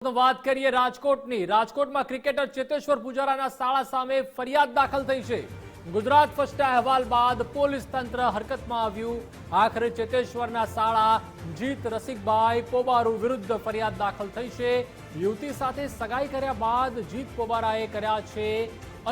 તો વાત કરીએ રાજકોટની। રાજકોટમાં ક્રિકેટર ચેતેશ્વર પુજારાના શાળા સામે ફરિયાદ દાખલ થઈ છે। ગુજરાત ફર્સ્ટના અહેવાલ બાદ પોલીસ તંત્ર હરકતમાં આવ્યું। આખરે ચેતેશ્વરના શાળા જીત રસિકભાઈ પોબારુ વિરુદ્ધ ફરિયાદ દાખલ થઈ છે। યુવતી સાથે સગાઈ કર્યા બાદ જીત પોબારાએ કર્યા છે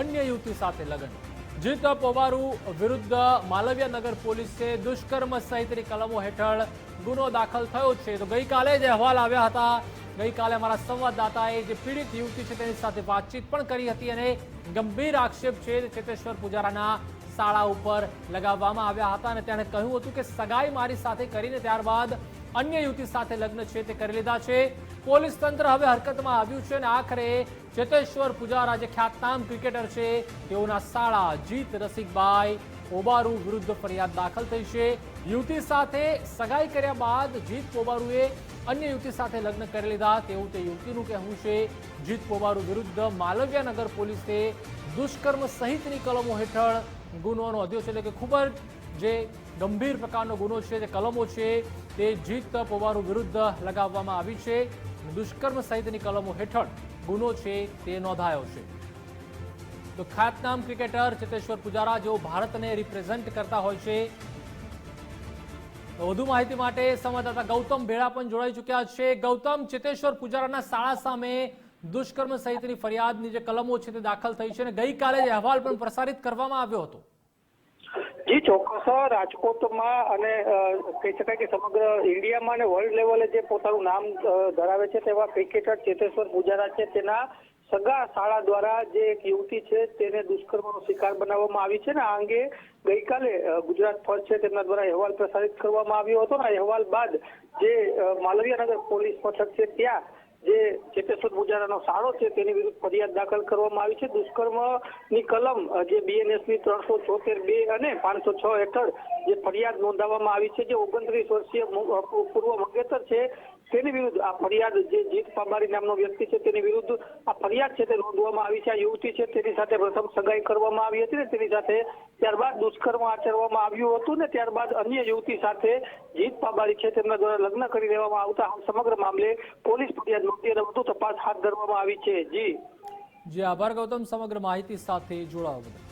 અન્ય યુવતી સાથે લગ્ન। જીત પોબારુ વિરુદ્ધ માલવીયાનગર પોલીસે દુષ્કર્મ સહિતની કલમો હેઠળ ગુનો દાખલ થયો છે। તો ગઈકાલે જ અહેવાલ આવ્યા હતા। ગઈકાલે અમારા સંવાદદાતાએ જે પીડિત યુવતી છે તેની સાથે વાતચીત પણ કરી હતી અને ગંભીર આક્ષેપ છે ચેતેશ્વર પુજારાના શાળા ઉપર લગાવવામાં આવ્યા હતા અને તેણે કહ્યું હતું કે સગાઈ મારી સાથે કરીને ત્યારબાદ અન્ય યુવતી સાથે લગ્ન છે તે કરી લીધા છે। પોલીસ તંત્ર હવે હરકતમાં આવ્યું છે અને આખરે ચેતેશ્વર પુજારા જે ખ્યાતનામ ક્રિકેટર છે તેઓના શાળા જીત રસિકભાઈ પોબારુ વિરુદ્ધ ફરિયાદ દાખલ થઈ છે। યુવતી સાથે સગાઈ કર્યા બાદ જીત પોબારુએ અન્ય યુવતી સાથે લગ્ન કરી લીધા તેવું તે યુવતીનું કહેવું છે। જીત પોબારુ વિરુદ્ધ માલવીયાનગર પોલીસે દુષ્કર્મ સહિતની કલમો હેઠળ ગુનો નોંધ્યો છે। એટલે કે ખૂબ જ જે ગંભીર પ્રકારનો ગુનો છે જે કલમો છે તે જીત પોબારુ વિરુદ્ધ લગાવવામાં આવી છે। દુષ્કર્મ સહિતની કલમો હેઠળ ગુનો છે તે નોંધાયો છે। તો ખ્યાતનામ ક્રિકેટર ચેતેશ્વર પુજારા જેઓ ભારતને રિપ્રેઝન્ટ કરતા હોય છે। વધુ માહિતી માટે સંવાદદાતા ગૌતમ ભેડા પણ જોડાઈ ચૂક્યા છે। ગૌતમ, ચેતેશ્વર પુજારાના શાળા સામે દુષ્કર્મ સહિતની ફરિયાદની જે કલમો છે તે દાખલ થઈ છે અને ગઈકાલે જ અહેવાલ પણ પ્રસારિત કરવામાં આવ્યો હતો। જી ચોક્કસ, રાજકોટમાં અને કહી શકાય કે સમગ્ર ઇન્ડિયામાં અને વર્લ્ડ લેવલે જે પોતાનું નામ ધરાવે છે તેવા ક્રિકેટર ચેતેશ્વર પુજારા છે તેના સગા શાળા દ્વારા જે એક યુવતી છે તેને દુષ્કર્મનો શિકાર બનાવવામાં આવી છે ને આ અંગે ગઈકાલે ગુજરાત ફર્સ્ટ છે તેમના દ્વારા અહેવાલ પ્રસારિત કરવામાં આવ્યો હતો ને અહેવાલ બાદ જે માલવીયાનગર પોલીસ મથક છે ત્યાં જે ચેતેશ્વર પુજારાનો શાળો છે તેની વિરુદ્ધ ફરિયાદ દાખલ કરવામાં આવી છે। દુષ્કર્મની કલમ જે બીએનએસની 374(2) અને 506 હેઠળ જે ફરિયાદ નોંધાવવામાં આવી છે। જે 29 વર્ષીય પૂર્વ મંગેતર છે તેની વિરુદ્ધ આ ફરિયાદ જે જીત પોબારુ નામનો વ્યક્તિ છે તેની વિરુદ્ધ આ ફરિયાદ છે તે નોંધવામાં આવી છે। આ યુવતી છે તેની સાથે પ્રથમ સગાઈ કરવામાં આવી હતી ને તેની સાથે ત્યારબાદ દુષ્કર્મ આચરવામાં આવ્યું હતું ને ત્યારબાદ અન્ય યુવતી સાથે જીત પોબારુ છે તેમના દ્વારા લગ્ન કરી લેવામાં આવતા સમગ્ર મામલે પોલીસ ફરિયાદ નોંધી અને વધુ તપાસ હાથ ધરવામાં આવી છે। જી આભાર ગૌતમ સમગ્ર માહિતી સાથે જોડાવા બદલ।